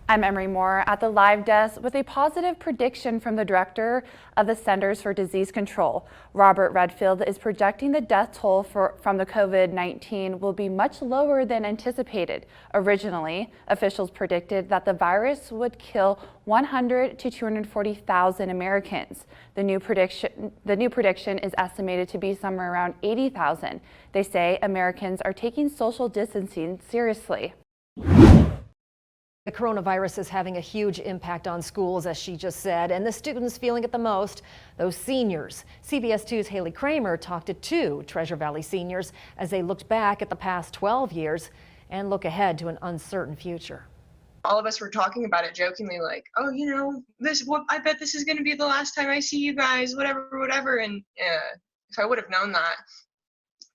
I'm Emery Moore at the live desk with a positive prediction from the director of the Centers for Disease Control. Robert Redfield is projecting the death toll from the COVID-19 will be much lower than anticipated. Originally, officials predicted that the virus would kill 100 to 240,000 Americans. The new prediction is estimated to be somewhere around 80,000. They say Americans are taking social distancing seriously. The coronavirus is having a huge impact on schools, as she just said, and the students feeling it the most, those seniors. CBS 2's Haley Kramer talked to two Treasure Valley seniors as they looked back at the past 12 years and look ahead to an uncertain future. All of us were talking about it jokingly, like, oh, you know, I bet this is going to be the last time I see you guys, whatever. And if I would have known that,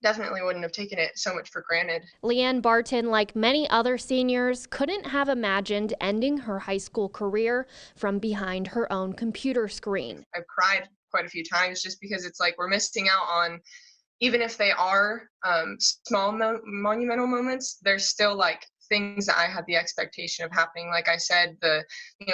definitely wouldn't have taken it so much for granted. Leeann Barton, like many other seniors, couldn't have imagined ending her high school career from behind her own computer screen. I've cried quite a few times just because it's like we're missing out on, even if they are small monumental moments, there's still like things that I had the expectation of happening. Like I said, the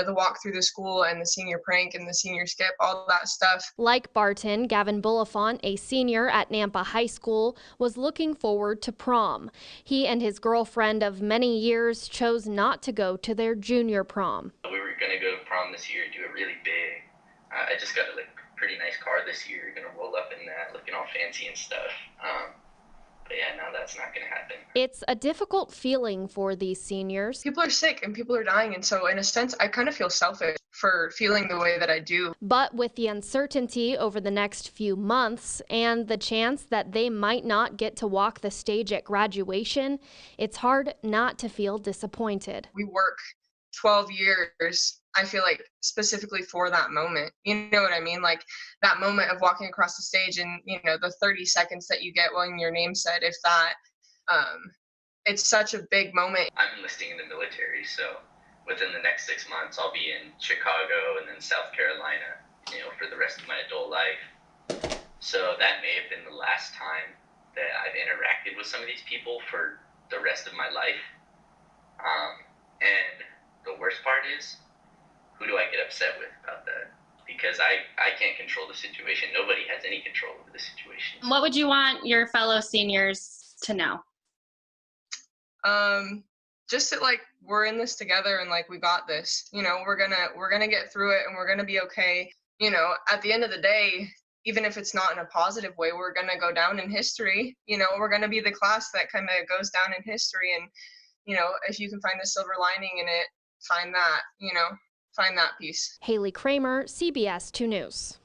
walk through the school and the senior prank and the senior skip, all that stuff. Like Barton, Gavin Bulifant, a senior at Nampa High School, was looking forward to prom. He and his girlfriend of many years chose not to go to their junior prom. We were going to go to prom this year, do it really big. I just got a pretty nice car this year, going to roll up in that, looking all fancy and stuff. But yeah, no, that's not going to happen. It's a difficult feeling for these seniors. People are sick and people are dying, and so in a sense, I kind of feel selfish for feeling the way that I do. But with the uncertainty over the next few months and the chance that they might not get to walk the stage at graduation, it's hard not to feel disappointed. We work 12 years, I feel like, specifically for that moment. You know what I mean? Like that moment of walking across the stage and, you know, the 30 seconds that you get when your name's said, if that, it's such a big moment. I'm enlisting in the military, so within the next 6 months, I'll be in Chicago and then South Carolina, you know, for the rest of my adult life. So that may have been the last time that I've interacted with some of these people for the rest of my life. And the worst part is, who do I get upset with about that? Because I can't control the situation. Nobody has any control over the situation. What would you want your fellow seniors to know? Just that, like, we're in this together and like we got this. You know, we're gonna get through it and we're gonna be okay. You know, at the end of the day, even if it's not in a positive way, we're gonna go down in history. You know, we're gonna be the class that kind of goes down in history. And you know, if you can find the silver lining in it, find that. You know. Find that piece. Haley Kramer, CBS 2 News.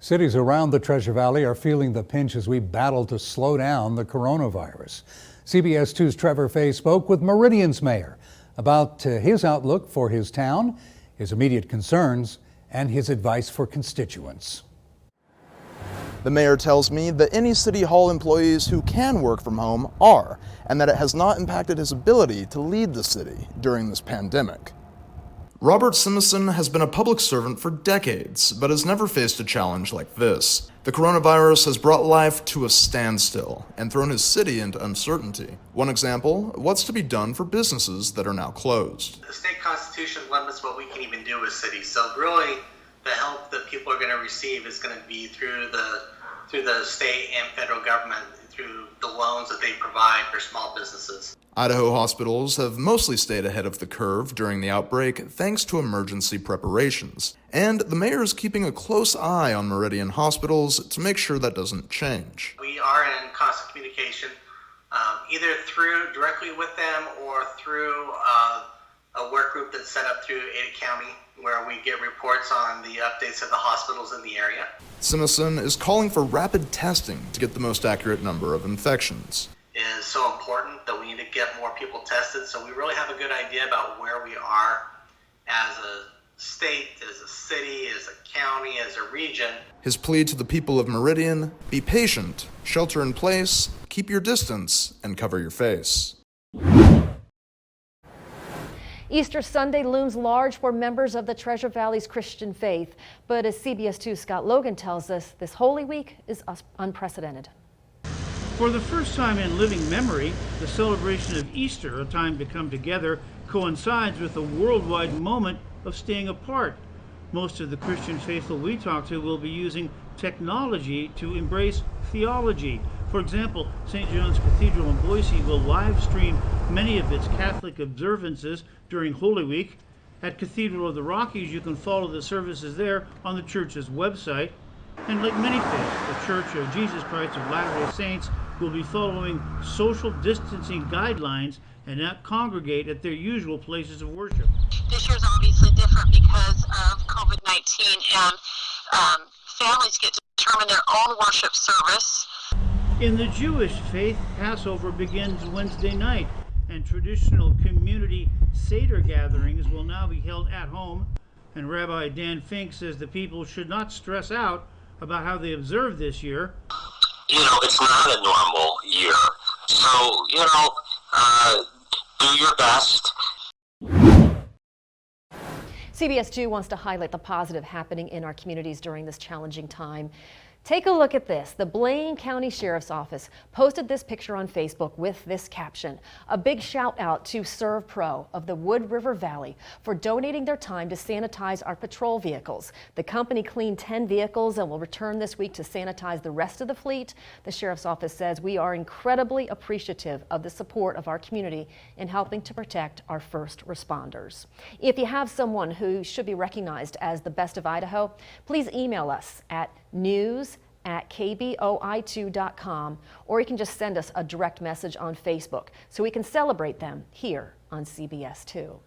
Cities around the Treasure Valley are feeling the pinch as we battle to slow down the coronavirus. CBS 2's Trevor Fay spoke with Meridian's mayor about his outlook for his town, his immediate concerns, and his advice for constituents. The mayor tells me that any City Hall employees who can work from home are, and that it has not impacted his ability to lead the city during this pandemic. Robert Simison has been a public servant for decades, but has never faced a challenge like this. The coronavirus has brought life to a standstill and thrown his city into uncertainty. One example, what's to be done for businesses that are now closed. The state constitution limits what we can even do as cities, so really the help that people are going to receive is going to be through the state and federal government, through the loans that they provide for small businesses. Idaho hospitals have mostly stayed ahead of the curve during the outbreak thanks to emergency preparations. And the mayor is keeping a close eye on Meridian hospitals to make sure that doesn't change. We are in constant communication, either directly with them or through a work group that's set up through Ada County, where we get reports on the updates of the hospitals in the area. Simison is calling for rapid testing to get the most accurate number of infections. It is so important that we need to get more people tested, so we really have a good idea about where we are as a state, as a city, as a county, as a region. His plea to the people of Meridian: be patient, shelter in place, keep your distance, and cover your face. Easter Sunday looms large for members of the Treasure Valley's Christian faith. But as CBS 2's Scott Logan tells us, this Holy Week is unprecedented. For the first time in living memory, the celebration of Easter, a time to come together, coincides with a worldwide moment of staying apart. Most of the Christian faithful we talk to will be using technology to embrace theology. For example, St. John's Cathedral in Boise will live stream many of its Catholic observances during Holy Week. At Cathedral of the Rockies, you can follow the services there on the church's website. And like many faiths, the Church of Jesus Christ of Latter-day Saints will be following social distancing guidelines and not congregate at their usual places of worship. This year's obviously different because of COVID-19, and families get to determine their own worship service. In the Jewish faith, Passover begins Wednesday night, and traditional community Seder gatherings will now be held at home. And Rabbi Dan Fink says the people should not stress out about how they observe this year. You know, it's not a normal year, so, you know, do your best. CBS 2 wants to highlight the positive happening in our communities during this challenging time. Take a look at this. The Blaine County Sheriff's Office posted this picture on Facebook with this caption. A big shout out to Serve Pro of the Wood River Valley for donating their time to sanitize our patrol vehicles. The company cleaned 10 vehicles and will return this week to sanitize the rest of the fleet. The Sheriff's Office says we are incredibly appreciative of the support of our community in helping to protect our first responders. If you have someone who should be recognized as the best of Idaho, please email us at news@kboi2.com, or you can just send us a direct message on Facebook so we can celebrate them here on CBS 2.